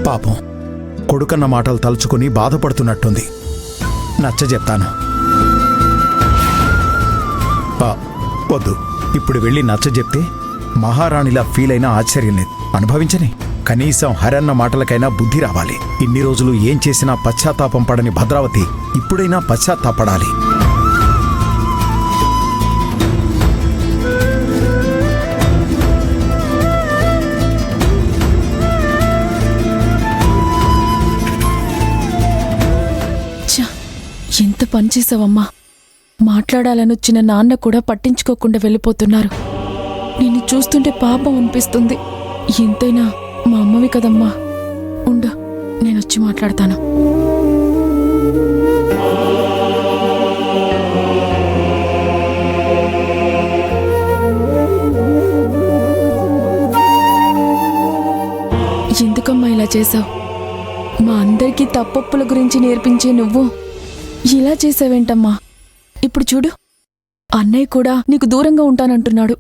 పాపం కొడుకన్న మాటలు తలుచుకుని బాధపడుతున్నట్టుంది. నచ్చజెప్తాను. వద్దు, ఇప్పుడు వెళ్ళి నచ్చజెప్తే మహారాణిలా ఫీల్ అయినా ఆశ్చర్యం లేదు. అనుభవించని. కనీసం హరన్న మాటలకైనా బుద్ధి రావాలి. ఇన్ని రోజులు ఏం చేసినా పశ్చాత్తాపం పడని భద్రావతి ఇప్పుడైనా పశ్చాత్తాపడాలి. ఎంత పనిచేసావమ్మా. మాట్లాడాలనొచ్చిన నాన్న కూడా పట్టించుకోకుండా వెళ్ళిపోతున్నారు. నిన్ను చూస్తుంటే పాపం అనిపిస్తుంది. ఎంతైనా మా అమ్మవి కదమ్మా. ఉండు, నేనొచ్చి మాట్లాడతాను. ఎందుకమ్మా ఇలా చేశావు? మా అందరికీ తప్పొప్పుల గురించి నేర్పించే నువ్వు ఇలా చేసావేంటమ్మా? ఇప్పుడు చూడు, అన్నయ్య కూడా నీకు దూరంగా ఉంటానంటున్నాడు.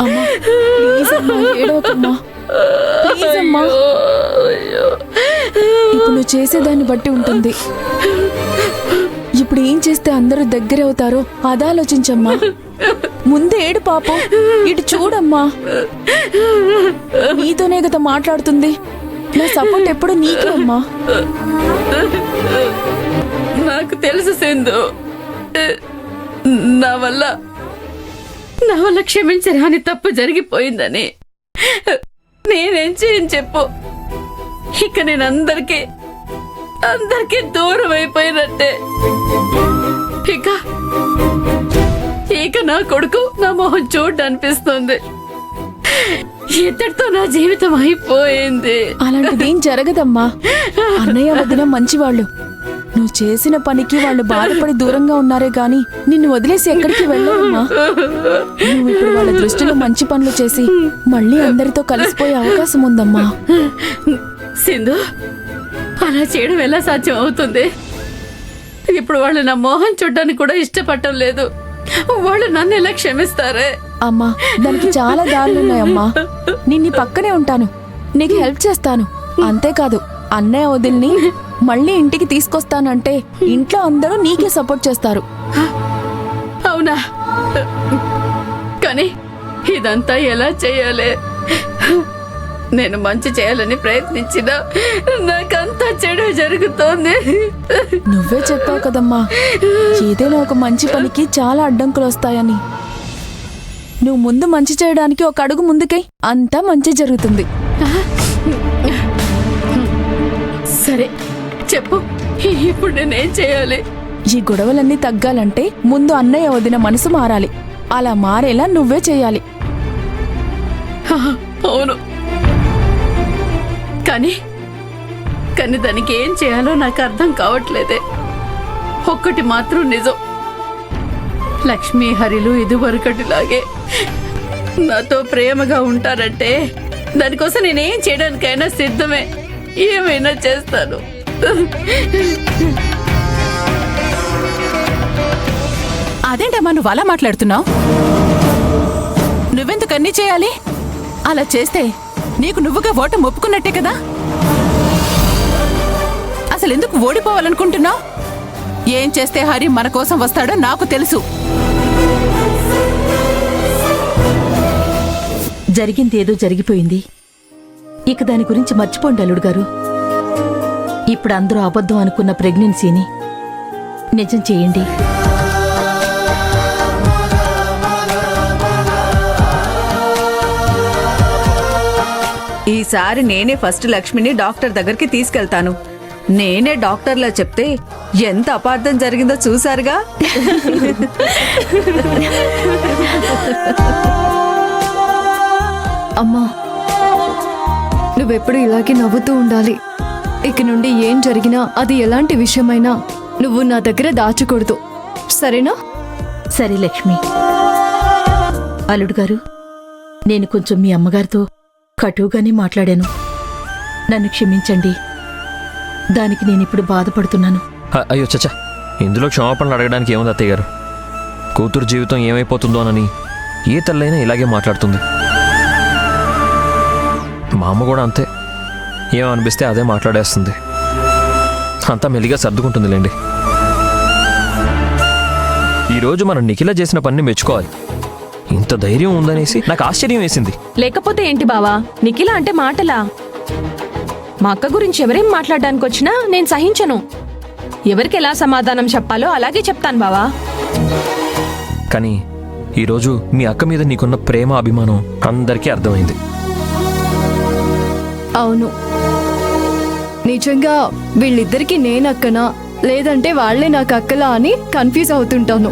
అమ్మా, ప్లీజ్ అమ్మా, ఏడవకమ్మా, ప్లీజ్ అమ్మా. ఇప్పుడు నువ్వు చేసేదాన్ని బట్టి ఉంటుంది. ఇప్పుడు ఏం చేస్తే అందరూ దగ్గర అవుతారో అదాలోచించమ్మా. ముందే ఏడు పాపం, ఇటు చూడమ్మా. నీతోనే కదా మాట్లాడుతుంది. నా సపోర్ట్ ఎప్పుడు నీకే అమ్మా. నాకు తెలుసు సింధు, నా వల్ల క్షమించరాని తప్పు జరిగిపోయిందని. నేనేం చేయని చెప్పు. ఇక నేను అందరికీ దూరం అయిపోయినట్టే. ఇక నా కొడుకు నా మొహం చూడనిపిస్తుంది. ఇద్దరితో నా జీవితం అయిపోయింది. అలాంటిదేం జరగదమ్మా. అన్నయ్య వదిన మంచివాళ్ళు. నువ్వు చేసిన పనికి వాళ్ళు బాధపడి దూరంగా ఉన్నారే గాని నిన్ను వదిలేసి ఎక్కడికి వెళ్ళవమ్మా. నువ్వు ఇప్పుడు వాళ్ళ దృష్టిలో మంచి పనులు చేసి మళ్ళీ అందరితో కలిసిపోయే అవకాశం ఉందమ్మా. సింధు, అలా చేయడం ఎలా సాధ్యం అవుతుంది? ఇప్పుడు వాళ్ళు నా మోహన్ చూడ్డానికి కూడా ఇష్టపడటం లేదు. వాళ్ళు నన్ను ఎలా క్షమిస్తారే? అమ్మా, దానికి చాలా దారులున్నాయమ్మా. నిన్ను పక్కనే ఉంటాను, నీకు హెల్ప్ చేస్తాను. అంతేకాదు, అన్నయ్య వదిల్ని మళ్ళీ ఇంటికి తీసుకొస్తానంటే ఇంట్లో అందరూ నీకే సపోర్ట్ చేస్తారు. అవునా? కానీ ఇదంతా ఎలా చేయాలి? నేను మంచి చేయాలని ప్రయత్నించినా నాకంతా చెడు జరుగుతోంది. నువ్వే చెప్పావు కదమ్మా, ఏదైనా ఒక మంచి పనికి చాలా అడ్డంకులు వస్తాయని. నువ్వు ముందు మంచి చేయడానికి ఒక అడుగు ముందుకై అంతా మంచి జరుగుతుంది. సరే చెప్పు, ఇప్పుడు నేనేం చేయాలి? ఈ గొడవలన్నీ తగ్గాలంటే ముందు అన్నయ్య వదిన మనసు మారాలి. అలా మారేలా నువ్వే చేయాలి. అవును, కానీ దానికి ఏం చేయాలో నాకు అర్థం కావట్లేదే. ఒక్కటి మాత్రం నిజం, లక్ష్మీ హరిలు ఇదివరకటిలాగే నాతో ప్రేమగా ఉంటారంటే దానికోసం నేనేం చేయడానికైనా సిద్ధమే. ఏమైనా చేస్తాను. అదేంటమ్మా నువ్వు అలా మాట్లాడుతున్నావు? నువ్వెందుకు అన్నీ చేయాలి? అలా చేస్తే నీకు నువ్వుగా ఓటమి ఒప్పుకున్నట్టే కదా. అసలు ఎందుకు ఓడిపోవాలనుకుంటున్నావు? ఏం చేస్తే హరి మన కోసం వస్తాడో నాకు తెలుసు. జరిగింది ఏదో జరిగిపోయింది. ఇక దాని గురించి మర్చిపోండి అల్లుడు గారు. ఇప్పుడు అందరూ అబద్ధం అనుకున్న ప్రెగ్నెన్సీని నిజం చేయండి. ఈసారి నేనే ఫస్ట్ లక్ష్మిని డాక్టర్ దగ్గరికి తీసుకెళ్తాను. నేనే డాక్టర్లా చెప్తే ఎంత అపార్థం జరిగిందో చూసారుగా. అమ్మా, నువ్వెప్పుడు ఇలాగే నవ్వుతూ ఉండాలి. ఇక నుండి ఏం జరిగినా అది ఎలాంటి విషయమైనా నువ్వు నా దగ్గర దాచకూడదు, సరేనా? సరే లక్ష్మి. అల్లుడు గారు, నేను కొంచెం మీ అమ్మగారితో కటువుగానే మాట్లాడాను. నన్ను క్షమించండి. దానికి నేనిప్పుడు బాధపడుతున్నాను. అయ్యో చచ్చా, ఇందులో క్షమాపణలు అడగడానికి ఏముంది అత్తయ్య గారు? కూతురు జీవితం ఏమైపోతుందోనని ఏ తల్లైనా ఇలాగే మాట్లాడుతుంది. మా అమ్మ కూడా అంతే, ఏమనిపిస్తే అదే మాట్లాడేస్తుంది. అంతా మెల్లిగా సర్దుకుంటుందిలేండి. ఈరోజు మనం నిఖిల చేసిన పని మెచ్చుకోవాలి. ఇంత ధైర్యం ఉందనేసి నాకు ఆశ్చర్యం వేసింది. లేకపోతే ఏంటి బావా, నిఖిల అంటే మాటలా? మా అక్క గురించి ఎవరేం మాట్లాడడానికి వచ్చినా నేను సహించను. ఎవరికి ఎలా సమాధానం చెప్పాలో అలాగే చెప్తాను బావా. కానీ ఈరోజు మీ అక్క మీద నీకున్న ప్రేమ, అభిమానం అందరికీ అర్థమైంది. అవును, నిజంగా వీళ్ళిద్దరికి నేను అక్కనా లేదంటే వాళ్లే నాకు అక్కలా అని కన్ఫ్యూజ్ అవుతుంటాను.